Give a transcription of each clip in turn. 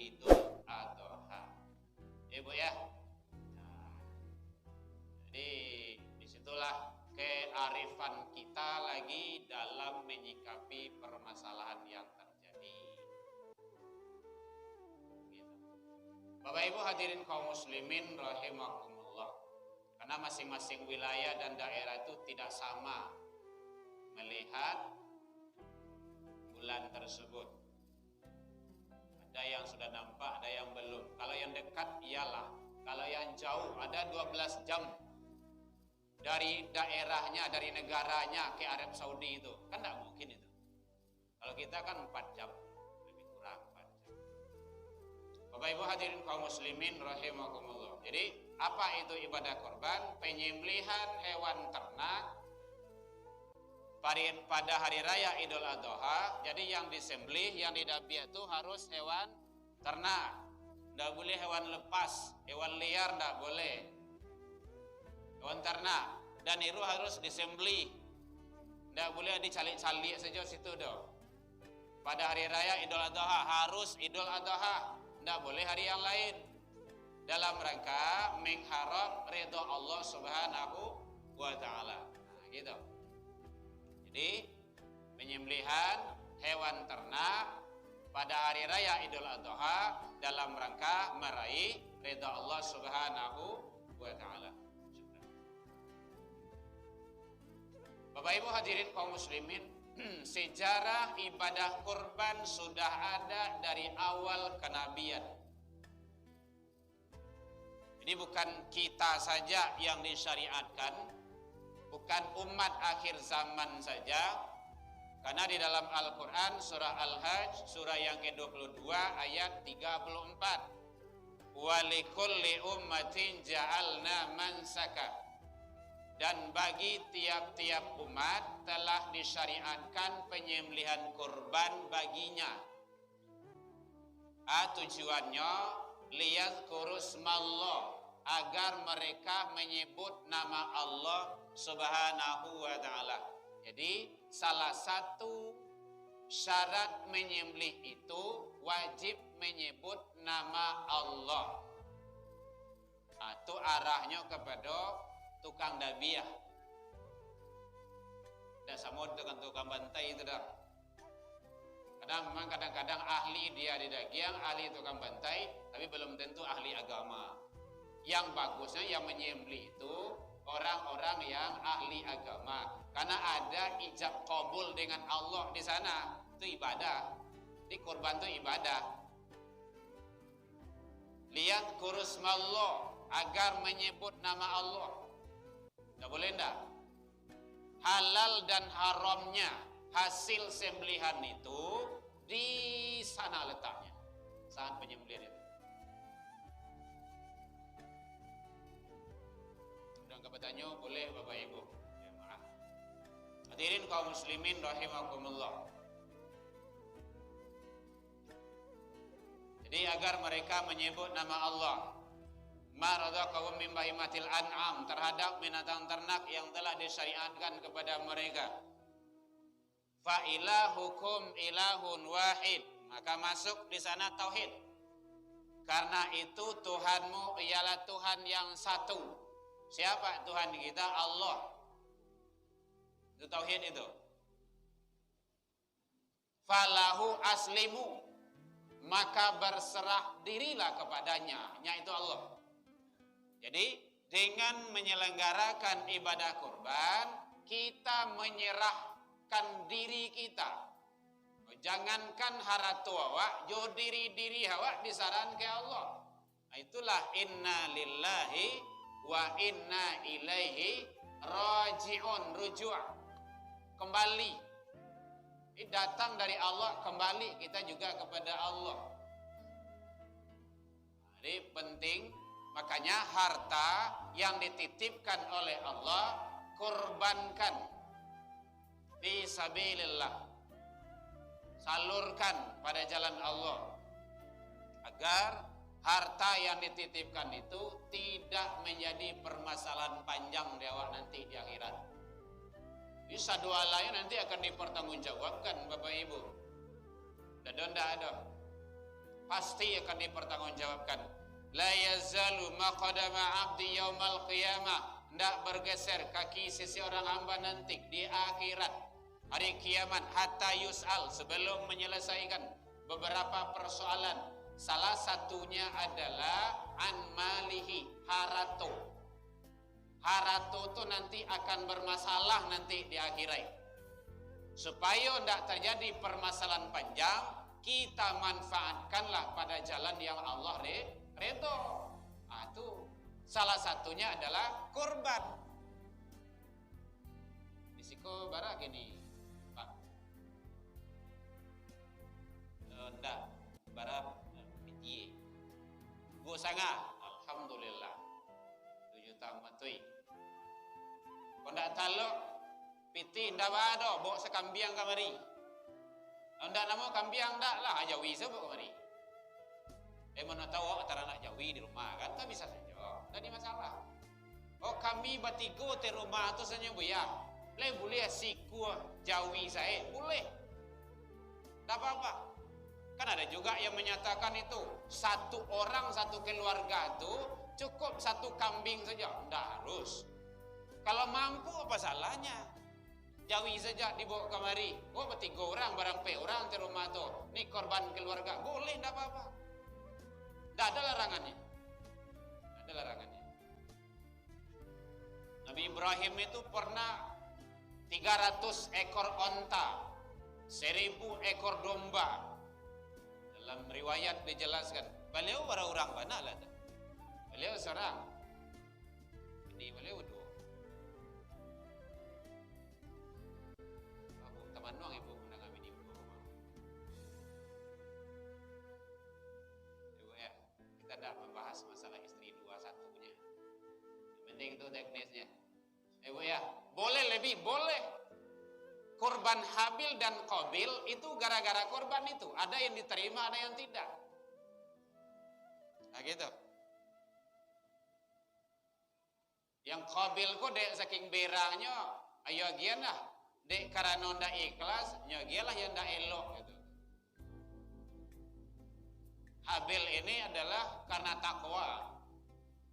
Idul Adha. Ya Bu ya. Nah, jadi disitulah kearifan kita lagi dalam menyikapi permasalahan yang terjadi. Gitu. Bapak Ibu hadirin kaum muslimin rahimakumullah. Karena masing-masing wilayah dan daerah itu tidak sama melihat bulan tersebut. Ada yang sudah nampak, ada yang belum. Kalau yang dekat iyalah. Kalau yang jauh ada 12 jam dari daerahnya, dari negaranya ke Arab Saudi itu. Kan tidak mungkin itu. Kalau kita kan 4 jam, lebih kurang 4 jam. Bapak Ibu hadirin kaum muslimin rahimakumullah. Jadi apa itu ibadah korban? Penyembelihan hewan ternak pada hari raya Idul Adha. Jadi yang disembelih, yang didabih itu harus hewan ternak. Tidak boleh hewan lepas, hewan liar tidak boleh. Hewan ternak. Dan itu harus disembelih. Tidak boleh dicalik-calik saja situ doh. Pada hari raya Idul Adha harus Idul Adha. Tidak boleh hari yang lain. Dalam rangka mengharap ridha Allah Subhanahu wa taala. Nah, gitu. Jadi penyembelihan hewan ternak pada hari raya Idul Adha dalam rangka meraih ridha Allah Subhanahu wa taala. Bapak Ibu hadirin kaum muslimin, sejarah ibadah kurban sudah ada dari awal kenabian. Jadi bukan kita saja yang disyariatkan, bukan umat akhir zaman saja, karena di dalam Al-Quran surah Al-Hajj surah yang ke-22 ayat 34, walikulli ummatin ja'alna mansaka, dan bagi tiap-tiap umat telah disyariatkan penyembelihan kurban baginya. Tujuannya liyadhkuru smallah, agar mereka menyebut nama Allah Subhanahu wa taala. Jadi salah satu syarat menyembelih itu wajib menyebut nama Allah. Itu arahnya kepada tukang dabiah. Tidak sama dengan tukang bantai itu dah. Kadang-kadang ahli dia di daging, ahli tukang bantai, tapi belum tentu ahli agama. Yang bagusnya yang menyembelih itu orang-orang yang ahli agama, karena ada ijab qabul dengan Allah di sana. Itu ibadah. Di kurban itu ibadah. Lihat kurusmallah, agar menyebut nama Allah. Tidak boleh enggak? Halal dan haramnya hasil sembelihan itu di sana letaknya saat penyembelihan itu. Udah enggak bertanya boleh Bapak Ibu. Ya, maaf. Hadirin kaum muslimin rahimakumullah. Jadi agar mereka menyebut nama Allah, ma razaqahum min bahimatil an'am, terhadap binatang ternak yang telah disyariatkan kepada mereka. Fa ilahukum ilahun wahid, maka masuk di sana tauhid. Karena itu Tuhanmu ialah Tuhan yang satu. Siapa Tuhan kita? Allah. Itu tauhid itu. Falahu aslimu, maka berserah dirilah kepadanya, yaitu Allah. Jadi dengan menyelenggarakan ibadah kurban, kita menyerahkan diri kita. Jangankan haratu awak, jo diri awak disaran ke Allah. Itulah inna lillahi wa inna ilaihi raji'un, rujuk, kembali. Ini datang dari Allah, kembali kita juga kepada Allah. Jadi penting. Makanya harta yang dititipkan oleh Allah kurbankan fi sabilillah, salurkan pada jalan Allah, agar harta yang dititipkan itu tidak menjadi permasalahan panjang di awak nanti di akhirat. Bisa dua lain nanti akan dipertanggungjawabkan Bapak Ibu. Ndak ada. pasti akan dipertanggungjawabkan. La yazalu maqadama abdi yaumal qiyamah, hendak bergeser kaki seseorang hamba nanti di akhirat hari kiamat, hatta yus'al, sebelum menyelesaikan beberapa persoalan. Salah satunya adalah an malihi, harato. Harato itu nanti akan bermasalah nanti di akhirat. Supaya tidak terjadi permasalahan panjang, kita manfaatkanlah pada jalan yang Allah redho. Itu salah satunya adalah kurban. Bisiko bara gini, Pak. Ndak bara piti. Go sanga, alhamdulillah. 7 tahun matui. Kondak talok piti ndak ada, bawa sekambiang kamari. Ndak namo kambiang ndak lah, Jawi sebab kamari. Mana tahu antara anak Jawi di rumah kan, tak bisa saja. Tak ada masalah. Oh kami bertiga di rumah tu saja buya. Boleh siku Jawi saya, boleh. Tak apa-apa. Kan ada juga yang menyatakan itu satu orang satu keluarga tu cukup satu kambing saja, tidak harus. Kalau mampu apa salahnya? Jawi saja dibawa kemari. Oh bertiga orang, barang pe orang di rumah tu. Ni korban keluarga, boleh, tidak apa-apa. Tidak ada larangannya. Tidak ada larangannya. Nabi Ibrahim itu pernah 300 ekor onta, 1000 ekor domba. Dalam riwayat dijelaskan, beliau orang mana lah? Beliau seorang. Ini beliau dua. Abu teman doang ibu menangam ini ibu. Ibu ya, kita tidak membahas masalah istri dua satunya. Yang penting itu teknisnya. Ibu ya, boleh lebih, boleh. Korban Habil dan Qabil itu gara-gara korban itu. Ada yang diterima, ada yang tidak. Nah gitu. Yang Qabil kok dek saking berahnya, ayo gian lah. Dek karena ndak ikhlas, nyogialah yang ndak elok gitu. Habil ini adalah karena takwa,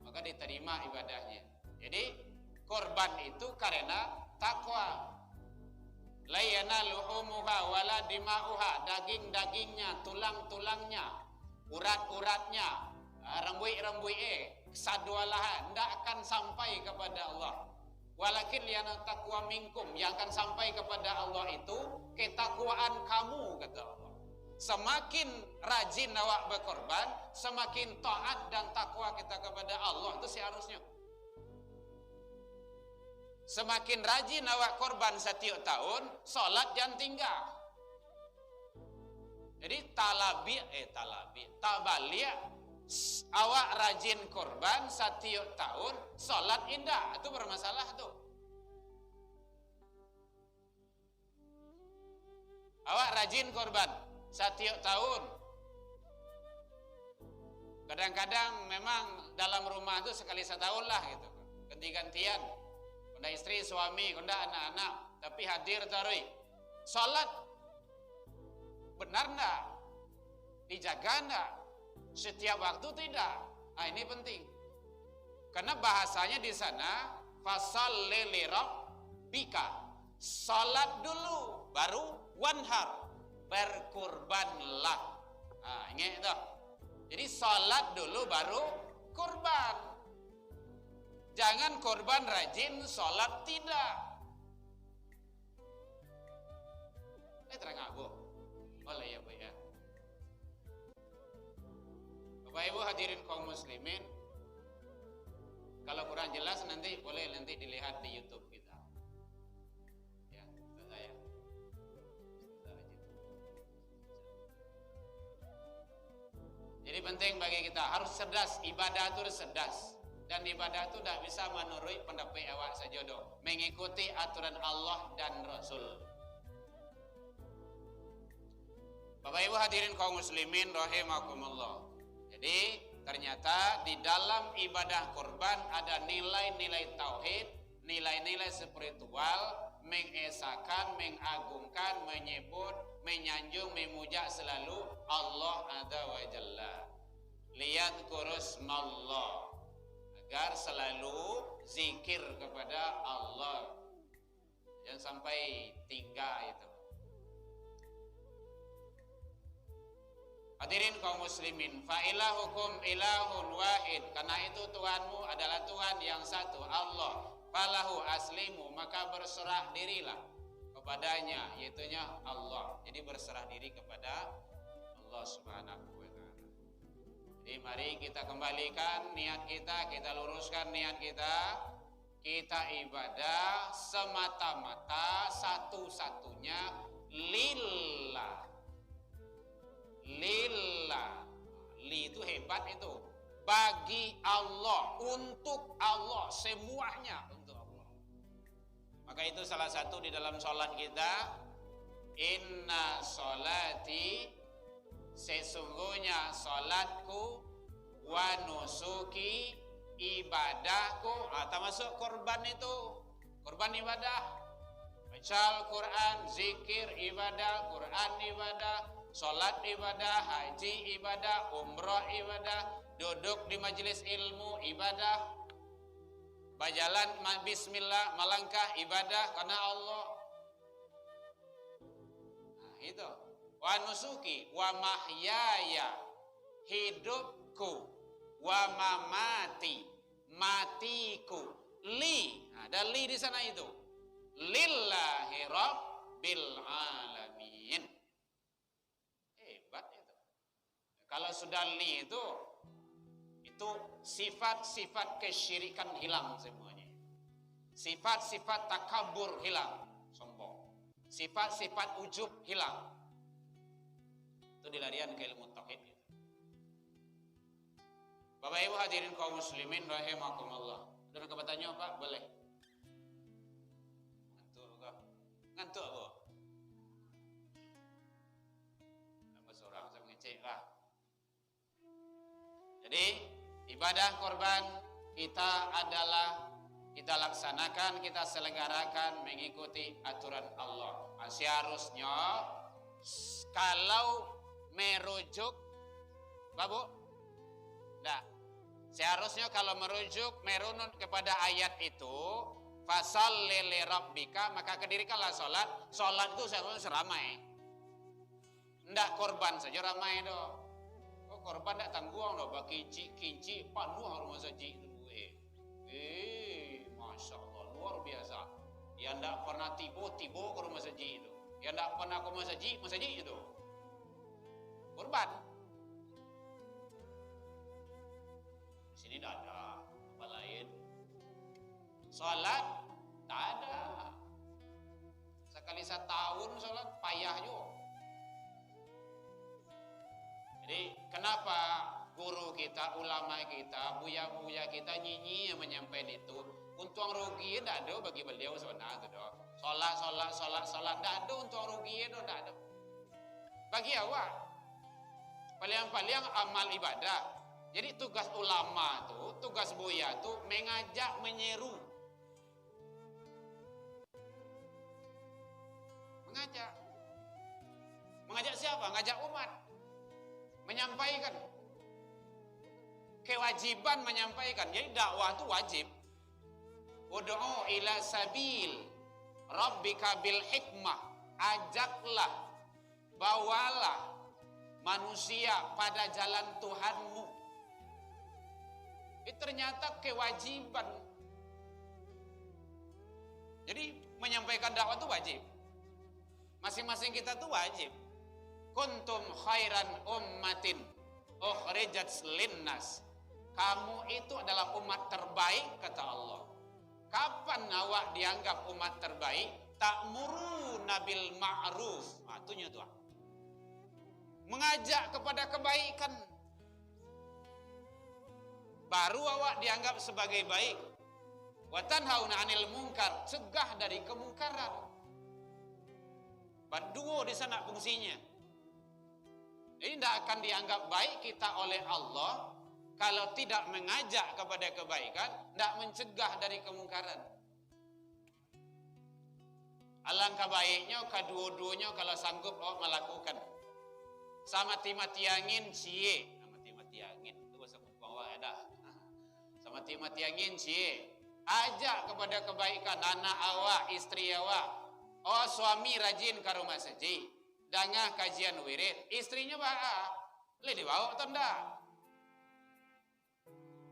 maka diterima ibadahnya. Jadi korban itu karena takwa. La yanalu luhumuha wala dima'uha, daging-dagingnya, tulang-tulangnya, urat-uratnya, rambui-rambui sadualaha tidak akan sampai kepada Allah. Walakin liyana taqwa minkum, yang akan sampai kepada Allah itu ketakwaan kamu, kata Allah. Semakin rajin awak berkorban, semakin taat dan takwa kita kepada Allah, itu seharusnya. Semakin rajin awak korban setiap tahun, solat jangan tinggal. Jadi tabalia, awak rajin korban setiap tahun, solat indah, itu bermasalah tuh. Awak rajin korban setiap tahun. Kadang-kadang memang dalam rumah itu sekali setahun lah gitu, ganti-gantian. Konda istri, suami, konda anak-anak, tapi hadir tarui. Salat benar enggak? Dijaga enggak? Setiap waktu tidak. Nah, ini penting. Karena bahasanya di sana fasalli li rabbika. Salat dulu baru wanhar, berkurbanlah. Nah, ingat itu. Jadi salat dulu baru kurban. Jangan korban rajin, sholat tidak. Terang aku. Boleh ya Bu ya. Bapak Ibu hadirin kaum muslimin, kalau kurang jelas nanti boleh dilihat di YouTube kita. Ya, saya. Jadi penting bagi kita harus cerdas, ibadah itu harus cerdas. Dan ibadah itu tidak bisa menurut pendapat awak saja doh, mengikuti aturan Allah dan Rasul. Bapak Ibu hadirin kaum muslimin rahimakumullah. Jadi ternyata di dalam ibadah kurban ada nilai-nilai tauhid, nilai-nilai spiritual, mengesakan, mengagungkan, menyebut, menyanjung, memuja selalu Allah Azza wa Jalla. liyadhkurusmallah, agar selalu zikir kepada Allah. Jangan sampai tinggal itu. Hadirin kaum muslimin, fa ilahukum ilahun wahid, karena itu Tuhanmu adalah Tuhan yang satu, Allah. Falahu aslimu, maka berserah dirilah kepadanya, yaitunya Allah. Jadi berserah diri kepada Allah Subhanahu wa taala. Jadi mari kita kembalikan niat kita, kita luruskan niat kita. Kita ibadah semata-mata satu-satunya lillah. Lillah. Li itu hebat itu. Bagi Allah, untuk Allah, semuanya untuk Allah. Maka itu salah satu di dalam sholat kita. Inna sholati, sesungguhnya sholatku, wa nusuki, ibadahku, termasuk korban itu, korban ibadah, baca Al-Quran, zikir ibadah, Quran ibadah, sholat ibadah, haji ibadah, umrah ibadah, duduk di majelis ilmu ibadah, berjalan bismillah, melangkah ibadah karena Allah. Nah, itu. Wa nusuki, wa mahyaya, hidupku, wa mamati, matiku, li, ada li di sana itu, lillahi rabbil alamin. Hebat itu. Kalau sudah li itu sifat-sifat kesyirikan hilang semuanya. Sifat-sifat takabur hilang, sombong. Sifat-sifat ujub hilang. Itu dilarian ke ilmu tauhid. Bapak Ibu hadirin kaum muslimin rahimakumullah. Ada pertanyaan Pak? Boleh. Ngantuk Bu. Nama seorang saya mengecek lah. Jadi ibadah korban kita laksanakan, kita selenggarakan mengikuti aturan Allah. Seharusnya kalau merujuk, Bapak, nah, seharusnya kalau merunut kepada ayat itu, fasholli li rabbika, maka kedirikanlah sholat. Sholat itu seharusnya seramai. Ndak korban saja ramai doh. Korban tak tangguang doh, bagi kinci panuh rumah saji itu. Masya Allah, luar biasa. Yang ndak pernah tibo ke rumah saji itu. Yang ndak pernah ke rumah saji itu. Korban. Di sini tidak ada apa lain. Sholat tak ada. Sekali setahun sholat payah juga. Jadi kenapa guru kita, ulama kita, buya-buya kita nyinyi yang menyampaikan itu? Untung rugi tidak ada bagi beliau sebenarnya itu doh. Sholat tidak ada untung rugi itu tidak ada. Bagi awak paling amal ibadah. Jadi tugas ulama tuh, tugas buya tuh mengajak, menyeru. Mengajak siapa? Mengajak umat. Menyampaikan. Kewajiban menyampaikan. Jadi dakwah itu wajib. Ud'u ila sabil rabbika bil hikmah. Ajaklah, bawalah manusia pada jalan Tuhanmu. Itu ternyata kewajiban. Jadi menyampaikan dakwah itu wajib. Masing-masing kita itu wajib. Kuntum khairan ummatin ukhrijat linnas. Kamu itu adalah umat terbaik kata Allah. Kapan awak dianggap umat terbaik? Ta'muruna bil ma'ruf. Itu nyata. Mengajak kepada kebaikan. Baru awak dianggap sebagai baik. Wa tanhauna 'anil munkar, cegah dari kemungkaran. Dua di sana fungsinya. Ini tidak akan dianggap baik kita oleh Allah kalau tidak mengajak kepada kebaikan, tidak mencegah dari kemungkaran. Alangkah baiknya kedua-duanya kalau sanggup melakukan. Sama mati angin cie, mati angin itu mati-mati angin cie. Ajak kepada kebaikan anak awak, istri awak. Oh suami rajin ke rumah masjid, dangah kajian wirid, istrinya le dibawa atau ndak?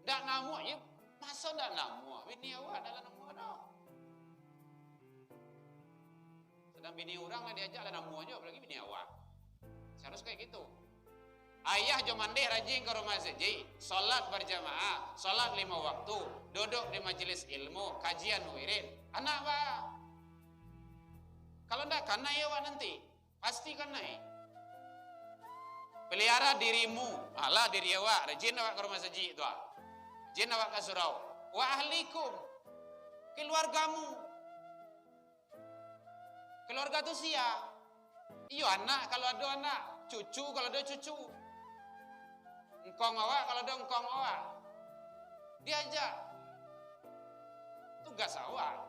Ndak namu ya, masa ndak namu? Bini awak adalah namu dah. Sedang bini orang lah diajak lah namu aja, apalagi bini awak. Seharus kayak gitu. Ayah jomande rajin ke rumah masjid, salat berjamaah, salat 5 waktu, duduk di majelis ilmu, kajian wirid. Anak kalau ndak kena ya wak nanti, pasti kena. Pelihara dirimu, Allah diri awak, rajin awak ke rumah masjid tu. Rajin awak ke surau. Wa ahlikum, keluargamu. Keluarga tu sia. Iyo anak kalau ada anak, cucu kalau ada cucu. Engkong awak kalau ada engkong awak. Diajak. Tugas awak.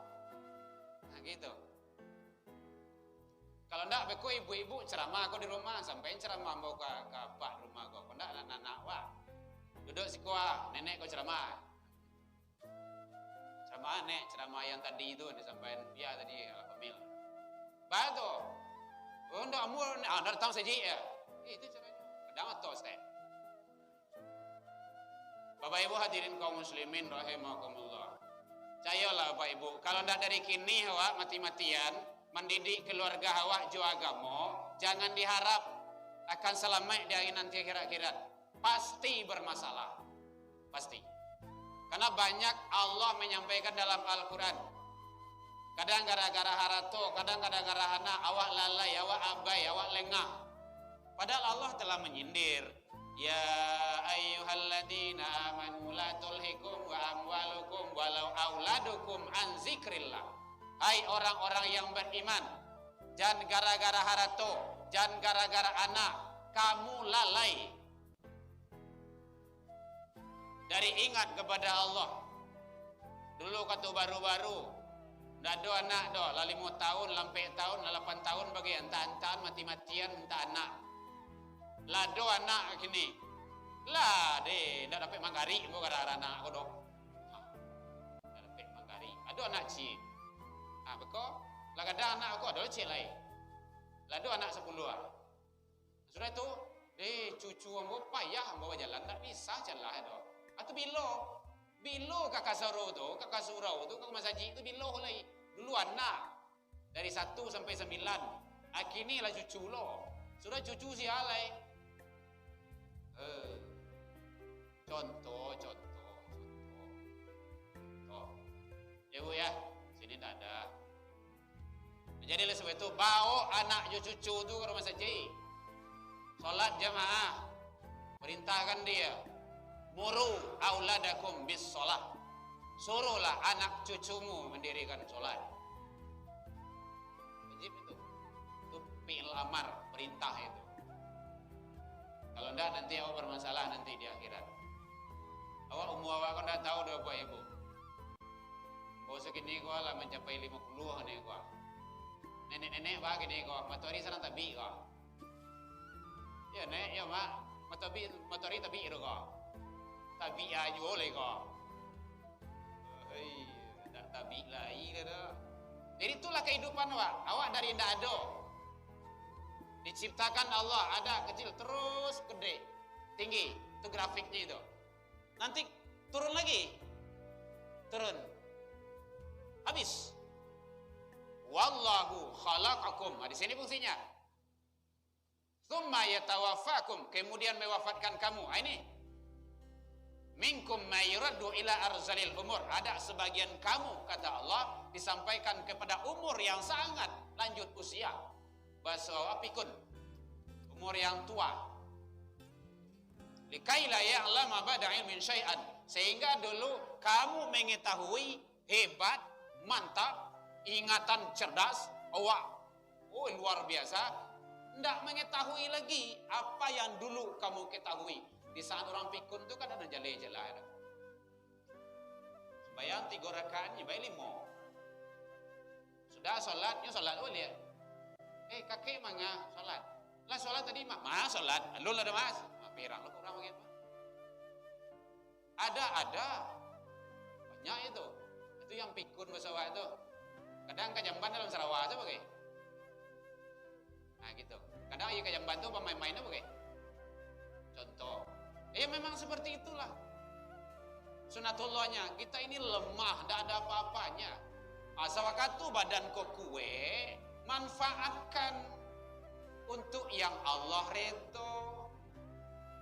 Nah gitu. Kalau ndak beko ibu-ibu ceramah kau di rumah, sampai ceramah mau ke apa rumah kau. Kalau ndak anak-anak wah. Duduk sikuah, nenek kau ceramah. Ceramah nek, ceramah yang tadi itu disampaikan dia tadi pemil. Batu. Oh ndak amur, ndak datang saja ya. Itu caranya. Kadang atau step. Bapak Ibu hadirin kaum muslimin rahimakumullah. Cayalah Bapak Ibu, kalau ndak dari kini awak mati-matian mendidik keluarga awak jo agama, jangan diharap akan selamat di hari nanti akhirat. Pasti bermasalah. Pasti. Karena banyak Allah menyampaikan dalam Al-Quran. Kadang gara-gara harato, kadang gara-gara anak, awak lalai, awak abai, awak lengah. Padahal Allah telah menyindir. Ya ayyuhalladzina amanu la tulhikum wa amwalukum walau auladukum an zikrillah. Hai orang-orang yang beriman, jangan gara-gara harato, jangan gara-gara anak, kamu lalai dari ingat kepada Allah. Dulu kata baru-baru, dah ada anak dah, lah 5 tahun, lampai tahun, lah 8 tahun bagi entah-entah mati-matian entah anak. Lah do anak kini, lah deh, dah dapat manggari, mau gara-gara anak aku dok. Dah dapat manggari, ada anak cik. Beko, lah kadang anak aku ada cik lain. Lah ada anak 10 Sudah itu, cucu ambo payah ambo jalan, tak bisa jalan itu. Atau bilo kakak surau tu ke masjid itu bilo lagi. Dulu anak dari 1 sampai 9. Kini lah cucu lo. Sudah cucu si alai. Contoh. Ya Bu ya, sini tak ada. Jadi oleh sebab itu bawa anak cucu tu ke rumah masjid. Salat jamaah. Perintahkan dia. Muru auladakum bis salat. Suruhlah anak cucumu mendirikan salat. Wajib itu. Itu fi'il amar, perintah itu. Kalau enggak nanti awak bermasalah nanti di akhirat. Awak awak kan dah tahu dah Bapak Ibu. Kau segini kau lah mencapai 50 ni kau. Nenek-nenek bagi ni kau, matahari sana tabi kau. Ya nek, ya mak, matahari tabi itu kau. Tabi aja boleh kau. Tak tabi lagi dah. Jadi itulah kehidupan awak dari tidak ada. Diciptakan Allah, ada kecil terus gede, tinggi. Itu grafiknya itu. Nanti turun lagi. Turun. Habis. Wallahu khalaqakum. Di sini fungsinya. Tsumma yatawaffakum, kemudian mewafatkan kamu. Ini minkum mayraddu ila arzalil umur. Ada sebagian kamu kata Allah disampaikan kepada umur yang sangat lanjut usia. Bahasa apikun. Umur yang tua. Likaila ya'lama ba'da ilmin syai'an, sehingga dulu kamu mengetahui hebat, mantap, ingatan cerdas, awak, luar biasa, tidak mengetahui lagi apa yang dulu kamu ketahui. Di saat orang pikun itu kan ada jala-jala. Bayang 3 rakaat, bayang 5. Sudah sholatnya sholat boleh. Kakek mangga sholat. Lah sholat tadi mas sholat, lu ada mas. Pirang lu kurang begitu. Ada Nya itu yang pikun bahasa itu. Kadang ke Jamban dalam Sarawak itu pakai. Nah gitu. Kadang iya ke Jamban tuh pemain-mainnya pakai. Contoh. Memang seperti itulah. Sunatullahnya, kita ini lemah, tidak ada apa-apanya. Asawakatu badan kau kue, manfaatkan untuk yang Allah ridho.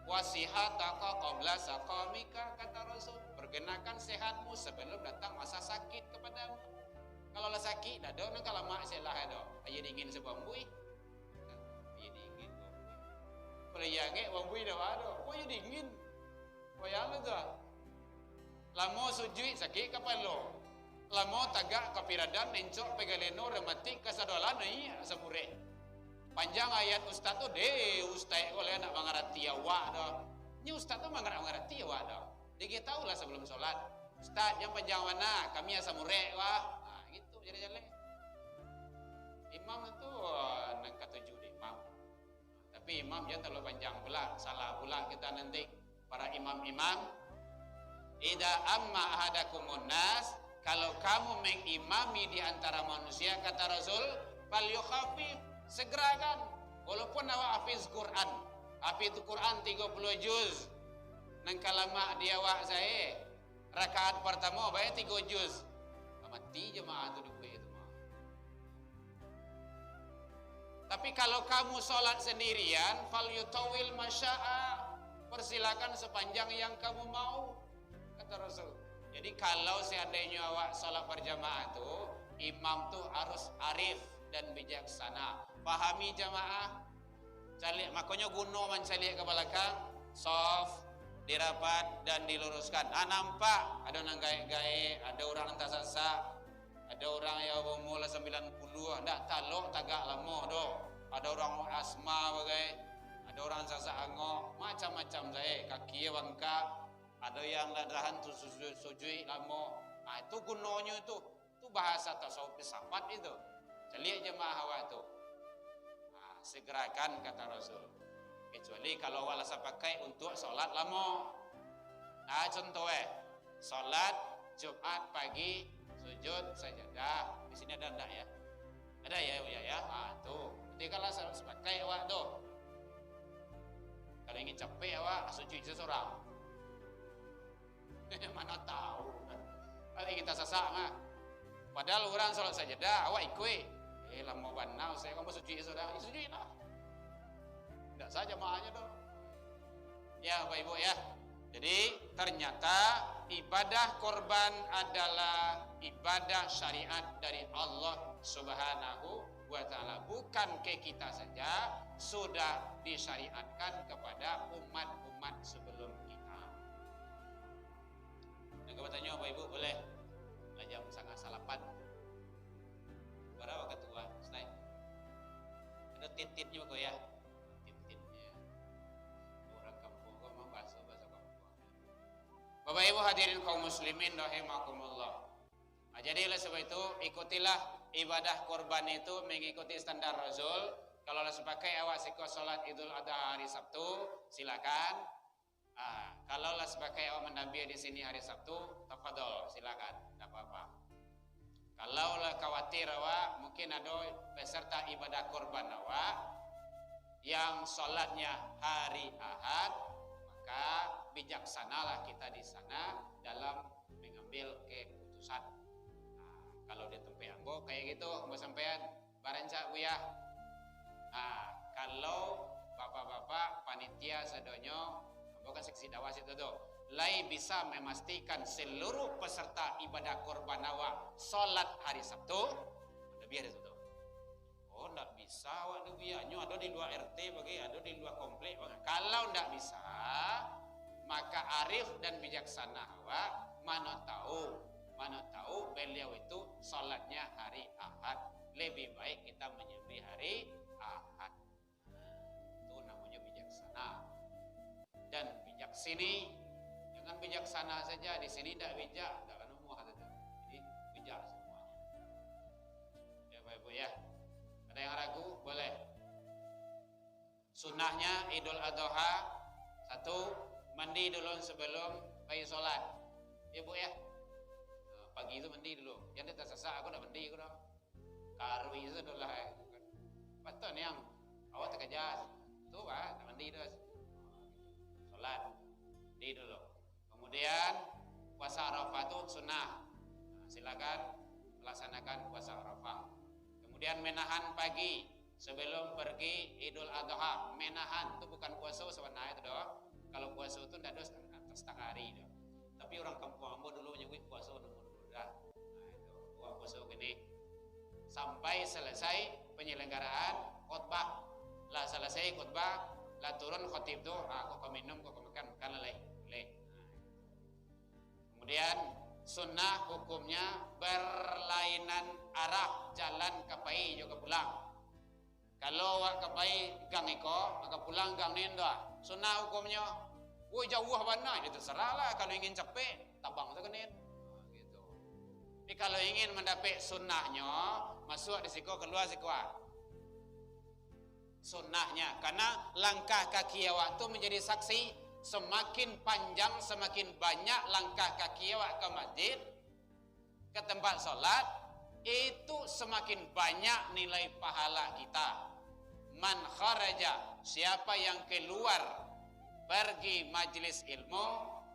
Wasihataka qabla saqamika, kata Rasul. Perkenakan sehatmu sebelum datang masa sakit kepadamu. Kalau lah sakit, dah dong kalau mak selah dah. Ayo dingin sebambui. Ayo dingin bambui. Kalau yang bambui dah ada. Kau ayo dingin. Kau yang tu. Lamo sujui sakit kepala. Lamo tagak kapiradan nencok pegaleno rematik kasadolan iya samure. Panjang ayat ustaz tu ustaz kalau nak mengerti awak dah. Ni ustaz tu mengerti awak dah. Dia tahu lah sebelum solat. Ustaz yang panjang mana? Kami asam murek wah. Nah, gitu jalan-jalan. Imam itu nang ketujuh di imam. Tapi imam dia terlalu panjang pula, salah pula kita nanti para imam-imam. Ida amma ahadakumun nas, kalau kamu mengimami di antara manusia kata Rasul, fal yukhafif, segerakan. Walaupun awak hafiz Quran, hafiz Quran 30 juz. Nang kalama dia awak saya rakaat pertama bayar 3 juz. Mati jemaah tu duit itu mah. Tapi kalau kamu sholat sendirian, fal yutawil masya'a, persilakan sepanjang yang kamu mau, kata Rasul. Jadi kalau seandainya awak sholat berjamaah tu, imam tu harus arif dan bijaksana. Pahami jamaah. Calik makanya guno man calik ke belakang, soft, dirapat dan diluruskan. Nampak ada orang gae-gae, ada orang entah sasak, ada orang yang umur 90, ndak talok tagak lama doh. Ada orang asma bagai, ada orang sasak angok, macam-macam saya, kaki bangkak, ada yang ladahan tu sujud lama. Nah, itu gunanya itu bahasa tasawuf filsafat itu. Celiak jemaah awak tu. Nah, segerakan kata Rasul. Kecuali kalau walasa pakai untuk solat lama. Nah contoh solat Jumat pagi sujud sajadah. Di sini ada enggak ya? Ada ya ya. Ah tuh. Jadi kalau pakai awak tuh. Kalau ingin capek awak sujud seseorang. Mana tahu. Kalau kita sasak mah. Padahal orang solat sajadah awak ikut. Lama banau saya kamu sujud seseorang. Sujud lah. Tidak saja maahnya dong. Ya Bapak Ibu ya. Jadi ternyata ibadah korban adalah ibadah syariat dari Allah Subhanahu wa Ta'ala. Bukan ke kita saja, sudah disyariatkan kepada umat-umat sebelum kita. Nah, kebetulannya Bapak Ibu boleh jam sangat salapan. Berapa ketua? Slide. Ada titit-titnya kok ya. Bapak Ibu hadirin kaum muslimin rahimakumullah. Nah, jadi oleh sebab itu ikutilah ibadah korban itu mengikuti standar Rasul. Kalau lah sepakai awak siko salat Idul Adha hari Sabtu, silakan. Kalau lah sepakai awak mendampingi di sini hari Sabtu, tafadhol, silakan, tidak apa-apa. Kalau lah khawatir awak mungkin ada peserta ibadah korban awak yang salatnya hari Ahad, maka bijaksanalah kita di sana dalam mengambil keputusan. Nah, kalau di tempat anggo kayak gitu, mbak sampean barenca buyah. Nah, kalau bapak-bapak panitia sedonyo, bukan seksi dawas itu tuh, lai bisa memastikan seluruh peserta ibadah korban awak sholat hari Sabtu, ada biar itu tuh. Oh, ndak bisa awak ada biarnya, ada di luar RT bagi, ada di luar komplek. Kalau ndak bisa, maka arif dan bijaksana awak mana tahu beliau itu salatnya hari Ahad, lebih baik kita menyembelih hari Ahad. Itu namanya bijaksana. Dan bijak sini jangan bijaksana saja, di sini tidak bijak, tidak akan muah saja. Jadi bijak semuanya. Ya Bapak Ibu ya. Ada yang ragu? Boleh. Sunnahnya Idul Adha, satu, mandi dulu sebelum pergi sholat. Ibu ya. pagi itu mandi dulu. Yang dia tersesak aku udah mandi aku dah. Karwi itu adalah patut yang awak terkejar. Tuh tak mandi dah. Salat mandi dulu. Kemudian puasa Arafah itu sunnah. Silakan melaksanakan puasa Arafah. Kemudian menahan pagi sebelum pergi Idul Adha. Menahan itu bukan puasa sebenarnya itu doh. Kalau puasa itu tidak ada setengah hari doh. Tapi orang kampung ambo dulu menyebut puasa dulu dah. Nah, itu puasa gini sampai selesai penyelenggaraan khutbah. Lah selesai khutbah, lah turun khatib tu, kau minum, kau makan boleh. Kemudian sunnah hukumnya berlainan arah jalan kapai juga pulang. Kalau awak kapai gang iko, maka pulang gang ni dah. Sunnah hukumnya, woi jauh mana? Itu terserahlah. Kalau ingin capek, tabang sekenin. Gitu. Tapi kalau ingin mendapat sunnahnya, masuk di siko, keluar siko. Sunnahnya, karena langkah kaki awak tu menjadi saksi. Semakin panjang, semakin banyak langkah kaki awak ke masjid, ke tempat solat, itu semakin banyak nilai pahala kita. Man kharaja, siapa yang keluar pergi majlis ilmu,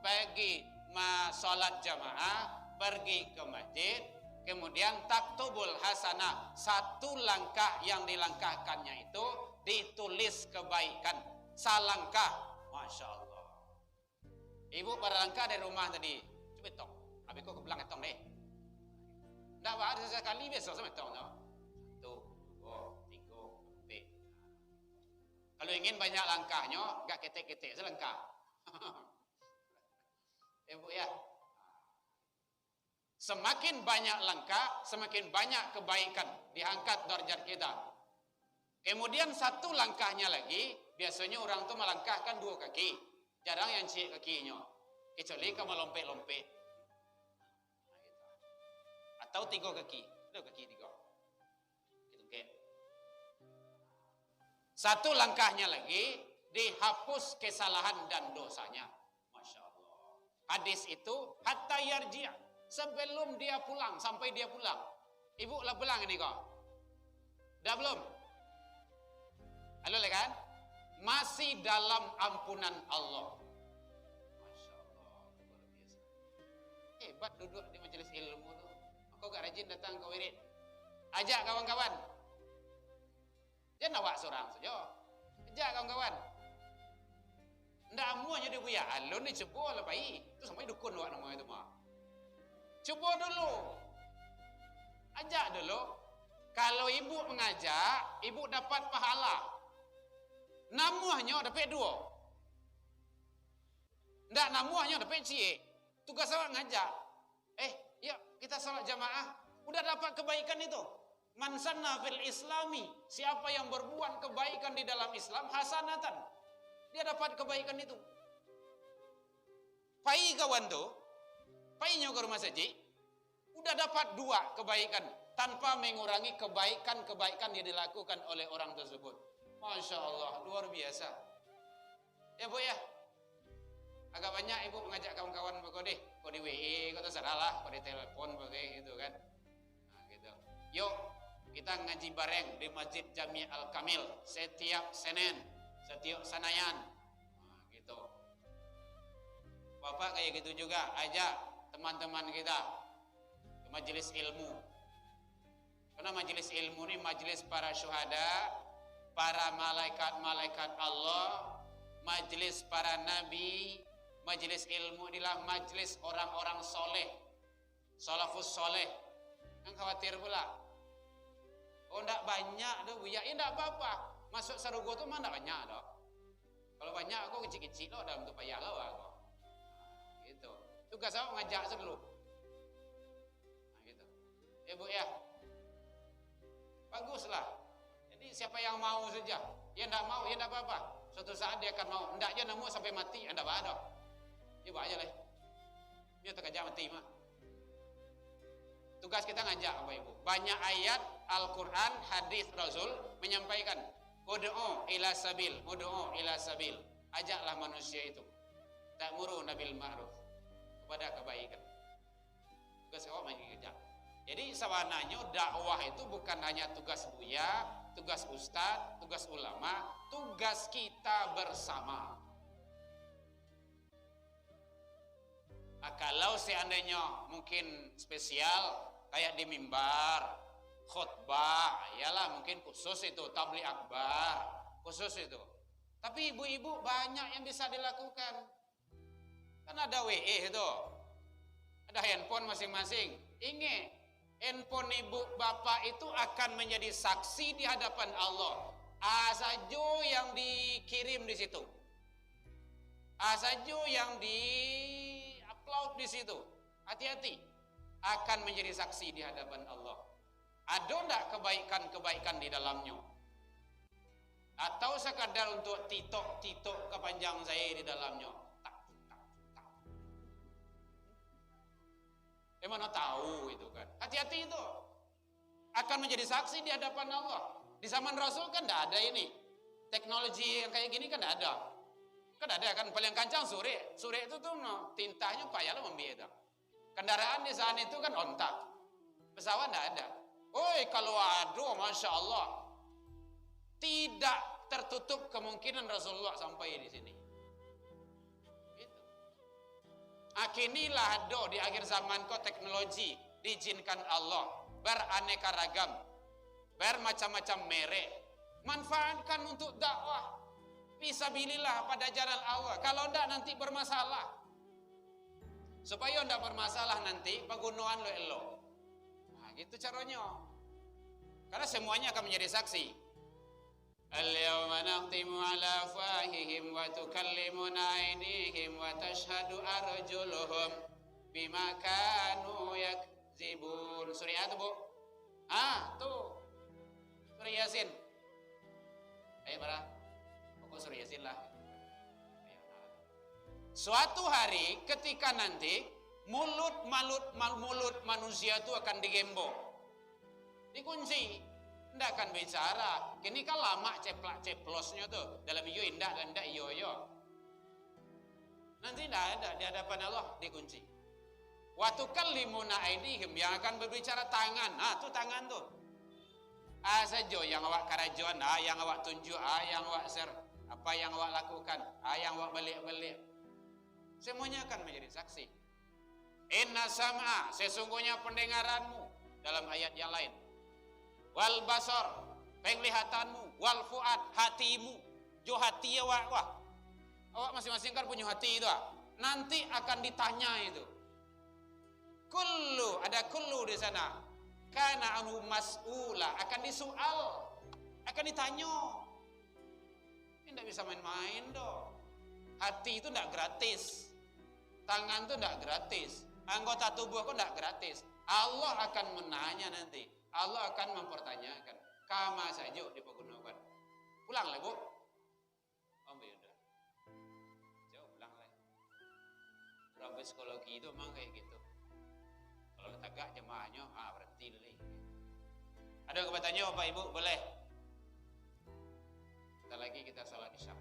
pergi solat jamaah, pergi ke masjid, kemudian taktubul hasanah, satu langkah yang dilangkahkannya itu ditulis kebaikan, salangkah. Masya Allah. Ibu berlangkah dari rumah tadi, coba tong, habis kau kebelang tong deh. Dah ada sekali besok sama tong, no? 1, 2, 3, 4. Kalau ingin banyak langkahnya, gak ketek-ketek selangkah. Ibu ya. Semakin banyak langkah, semakin banyak kebaikan diangkat derajat kita. Kemudian satu langkahnya lagi, biasanya orang tu melangkahkan 2 kaki. Jarang yang cik kakinya. Kecuali kamu lompat-lompat. Atau 3 kaki. 2 kaki 3. Gitu ke. Satu langkahnya lagi, dihapus kesalahan dan dosanya. Masya Allah. Hadis itu, hatta yarji'. Sebelum dia pulang, sampai dia pulang. Ibu lah pulang ini kok. Dah belum? Halo kan? Masih dalam ampunan Allah. Masya Allah, luar biasa. Hebat duduk di majelis ilmu tu. Kau gak rajin datang ke wirid. Ajak kawan-kawan. Jangan awak seorang saja. Ajak kawan-kawan. Ndak amuah jadi buaya. Alun ni coba lah baik. Itu sampai dukun awak nama itu mah. Coba dulu. Ajak dulu. Kalau ibu mengajak, ibu dapat pahala. Namuahnya dapat 2. Ndak namuahnya dapat cie. Tugas awak ngajak. Ya kita salat jamaah. Udah dapat kebaikan itu. Man sanna fil islami. Siapa yang berbuat kebaikan di dalam Islam, hasanatan. Dia dapat kebaikan itu. Pai kawan tu. Painya ke rumah saji. Udah dapat 2 kebaikan. Tanpa mengurangi kebaikan-kebaikan yang dilakukan oleh orang tersebut. Masya Allah, luar biasa. Ya Bu ya. Agak banyak ibu mengajak kawan-kawan kau di WA, kau terserah lah, kau di telepon begitu gitu kan. Nah, gitu. Yuk, kita ngaji bareng di Masjid Jami' Al-Kamil setiap Senin, setiap Senayan. Nah, gitu. Bapak kayak gitu juga, ajak teman-teman kita ke majelis ilmu. Karena majelis ilmu ini majelis para syuhada, para malaikat-malaikat Allah, majelis para nabi, majelis ilmu inilah majelis orang-orang soleh, salafus soleh. Yang khawatir pula, oh ndak banyak tu, ya ndak apa-apa. Masuk sarugo tu mana banyak dah. Kalau banyak aku kecil-kecil loh dalam tu payah lah aku. Gitu. Tugas aku ngajak dulu. Nah, gitu. Ya Bu ya. Baguslah. Siapa yang mau saja, yang tidak mau, ya tidak apa-apa. Suatu saat dia akan mau. Tidak dia nemu sampai mati, anda ada. Ya buat aja lah. Dia terkejap mati mah. Tugas kita ngajak Bapak Ibu. Banyak ayat Al-Quran, hadis Rasul menyampaikan. Ud'u ila sabil, ud'u ila sabil. Ajaklah manusia itu. Ta'muru nabil ma'ruf. Kepada kebaikan. tugas awak main kerja. Jadi sebenarnya dakwah itu bukan hanya tugas buya, tugas ustadz, tugas ulama, tugas kita bersama. Nah, kalau seandainya mungkin spesial kayak di mimbar, khutbah, iyalah mungkin khusus itu, tabligh akbar, khusus itu. Tapi ibu-ibu banyak yang bisa dilakukan. Kan ada WE itu, ada handphone masing-masing. Ingat, handphone ibu bapak itu akan menjadi saksi di hadapan Allah. Saja yang dikirim di situ, saja yang di-upload di situ, hati-hati, akan menjadi saksi di hadapan Allah. Ada enggak kebaikan-kebaikan di dalamnya? Atau sekadar untuk titok-titok kepanjang saya di dalamnya? Mana tahu itu kan? Hati-hati itu. Akan menjadi saksi di hadapan Allah. Di zaman Rasul kan tidak ada ini. Teknologi yang kayak gini kan tidak ada. Kan ada kan paling kancang sore. Sore itu tuh tintanya payahlah membiaya. Kendaraan di sana itu kan ontak. Pesawat tidak ada. Oi, kalau ada, Masya Allah. Tidak tertutup kemungkinan Rasulullah sampai di sini. Akinilah do di akhir zaman kau teknologi diizinkan Allah beraneka ragam, bermacam-macam merek, manfaatkan untuk dakwah fisabilillah pada jalan Allah. Kalau enggak nanti bermasalah. Supaya enggak bermasalah nanti penggunaan lo. Nah, gitu caranya. Karena semuanya akan menjadi saksi. Al-yawma nakhtimu ala afwahihim wa tukallimuna aydihim wa tashhadu arjuluhum bima kanu yakzibun. Surah itu, Bu? Tuh. Surah Yasin. Ayo para. Pokok surah Yasin lah. Suatu hari ketika nanti mulut manusia itu akan digembok. Dikunci. Ndak akan bicara. Kini kan lama ceplosnya tuh. Dalam iyo indah dan ndak iyo. Nanti ndak ada di hadapan Allah dikunci. Wa tukallimuna aydihim, yang akan berbicara tangan. Tuh tangan tuh. Saja yang awak karajuan, yang awak tunjuk, yang awak share, apa yang awak lakukan, yang awak balik-balik. Semuanya akan menjadi saksi. Inna sam'a, sesungguhnya pendengaranmu dalam ayat yang lain. Wal basar, penglihatanmu, wal fuad, hatimu. Jo hati awak, awak masing-masing kan punya hati itu. Nanti akan ditanya itu. Kullu, ada kullu di sana. Kana anu mas'ula, akan disoal, akan ditanya. Ini tidak bisa main-main dong. Hati itu tidak gratis. Tangan itu tidak gratis. Anggota tubuh itu tidak gratis. Allah akan menanya nanti. Allah akan mempertanyakan, kama saja dipergunakan. Pulanglah, Bu. Udah. Jauh pulanglah. Orang psikologi itu memang kayak gitu. Kalau tegak jemaahnya, berhenti dulu. Ada kebatanya Bapak Ibu? Boleh. Kita lagi kita salat isya.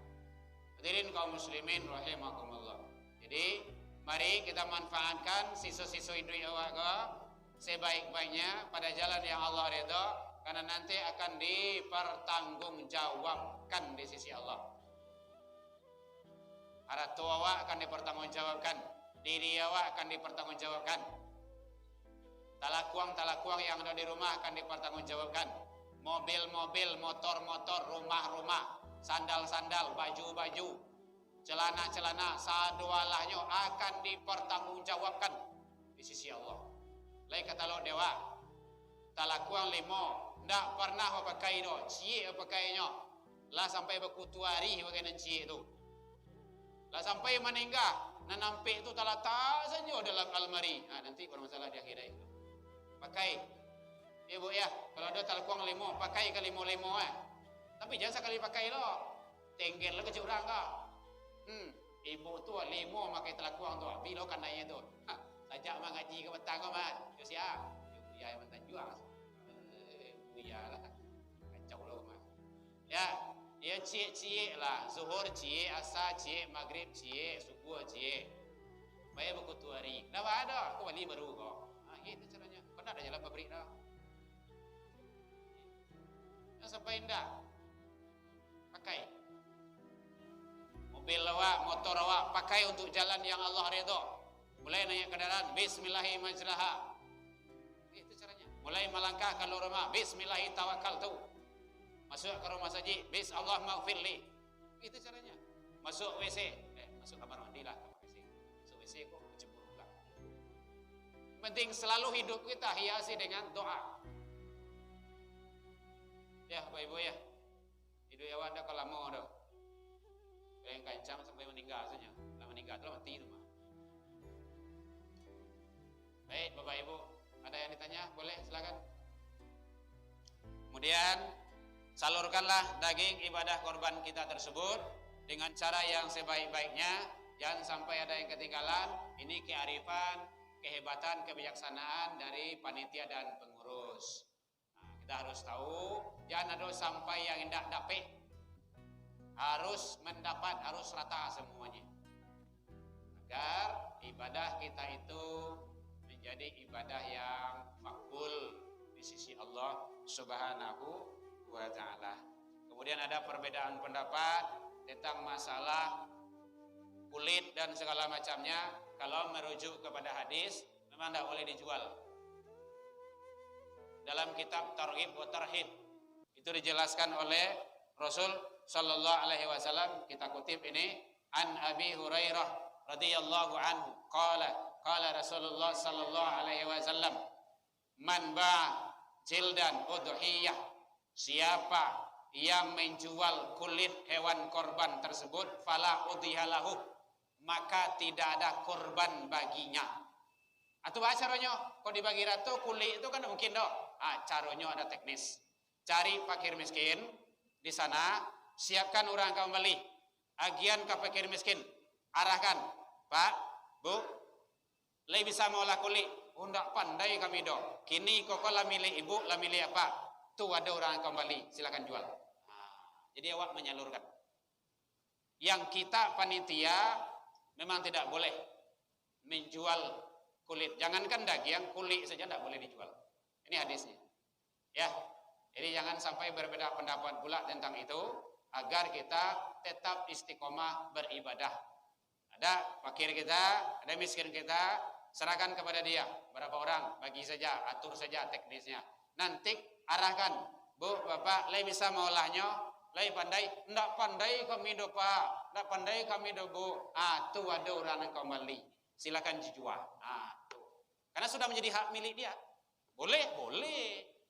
Hadirin kaum muslimin rahimakumullah. Jadi, mari kita manfaatkan sisa-sisa hidup awak sebaik-baiknya pada jalan yang Allah ridha, karena nanti akan dipertanggungjawabkan di sisi Allah. Harta awak akan dipertanggungjawabkan, diri awak akan dipertanggungjawabkan, talakuang yang ada di rumah akan dipertanggungjawabkan, mobil-mobil, motor-motor, rumah-rumah, sandal-sandal, baju-baju, celana-celana, sadualahnya akan dipertanggungjawabkan di sisi Allah. Lain kata lo dewa, talakuang limo, ndak pernah pakai do, cie pakainya, lah sampai berkutuari pakai cie itu, lah sampai meninggal, nampak itu talata saja dalam almari. Nanti bermasalah di akhirat itu. Pakai, ibu ya, kalau ada talakuang limo, pakai ke limo-limo tapi jangan sekali pakai lo, tenggel lo kecil orang kah? Ibu tu limo pakai talakuang tu, bilo kananya tu. Ajak mak ngaji ke petang kau mat. Yo siap. Yo buya yang mentanjuang. Buya lah. Kacau lo mat. Ya, dia cie lah. Zuhur cie, asar cie, maghrib cie, subuh cie. Baik berkutu hari. Dah ada. Kau balik baru kau. Itu caranya. Kena ada jalan pabrik dah. Yang sampai indah. Pakai. Mobil awak, motor awak, pakai untuk jalan yang Allah ridho. Mulai naik kendaraan, bismillahirrahmanirrahim. Itu caranya. Mulai melangkah ke luar rumah, bismillahirrahmanirrahim tawakkaltu. Masuk ke rumah saji, bis Allah maghfirli. Itu caranya. Masuk WC, masuk kamar mandi lah, kamar WC. Masuk WC kok kecebur pula. Penting selalu hidup kita hiasi dengan doa. Ya, Bapak Ibu ya. Hidup ya wanda kalau mau dah. Yang kancam sampai meninggal saja. Lah meninggal itu mati rumah. Baik, Bapak Ibu, ada yang ditanya? Boleh, silakan. Kemudian salurkanlah daging ibadah korban kita tersebut dengan cara yang sebaik-baiknya, jangan sampai ada yang ketinggalan. Ini kearifan, kehebatan, kebijaksanaan dari panitia dan pengurus. Nah, kita harus tahu, jangan ada sampai yang tidak dapat, harus mendapat, harus rata semuanya, agar ibadah kita itu menjadi ibadah yang makbul di sisi Allah Subhanahu wa ta'ala. Kemudian ada perbedaan pendapat tentang masalah kulit dan segala macamnya. Kalau merujuk kepada hadis, memang tidak boleh dijual. Dalam kitab Targhib wa Tarhib itu dijelaskan oleh Rasul sallallahu alaihi wasallam. Kita kutip ini, an Abi Hurairah radhiyallahu anhu qala Rasulullah sallallahu alaihi wasallam, man ba'a jildan udhiyah, siapa yang menjual kulit hewan korban tersebut, fala udhiyalahu, maka tidak ada korban baginya. Atau apa caranya? Kau dibagi ratu kulit itu kan mungkin dong. Caranya ada teknis. Cari fakir miskin di sana, siapkan orang kembali. Agian ke fakir miskin, arahkan, Pak, Bu, lebih bisa mengolah kulit. Undak pandai kami dong. Kini kok lah milih ibu, lah milih apa? Tuh ada orang kembali, silakan jual. Jadi awak menyalurkan. Yang kita panitia memang tidak boleh menjual kulit. Jangankan daging, kulit saja tidak boleh dijual. Ini hadisnya. Ya, jadi jangan sampai berbeda pendapat pula tentang itu, agar kita tetap istiqomah beribadah. Ada fakir kita, ada miskin kita, serahkan kepada dia. Berapa orang? Bagi saja, atur saja teknisnya. Nanti arahkan, Bu, Bapak, lay bisa maulahnya. Lai pandai, ndak pandai kami do Pak, ndak pandai kami do Bu. Tuh ada orang yang kembali, silakan dijual. Tuh, karena sudah menjadi hak milik dia. Boleh,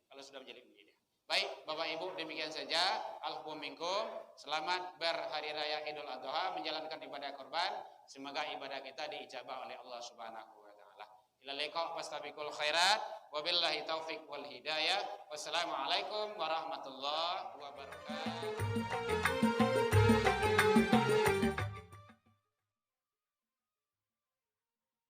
kalau sudah menjadi milik dia. Baik, Bapak Ibu, demikian saja. Alhamdulillah, selamat berhari raya Idul Adha, menjalankan ibadah korban. Semoga ibadah kita diijabah oleh Allah Subhanahu wa taala. Ila liqa fastabiqul khairat, wabillahi taufik wal hidayah. Wassalamualaikum warahmatullahi wabarakatuh.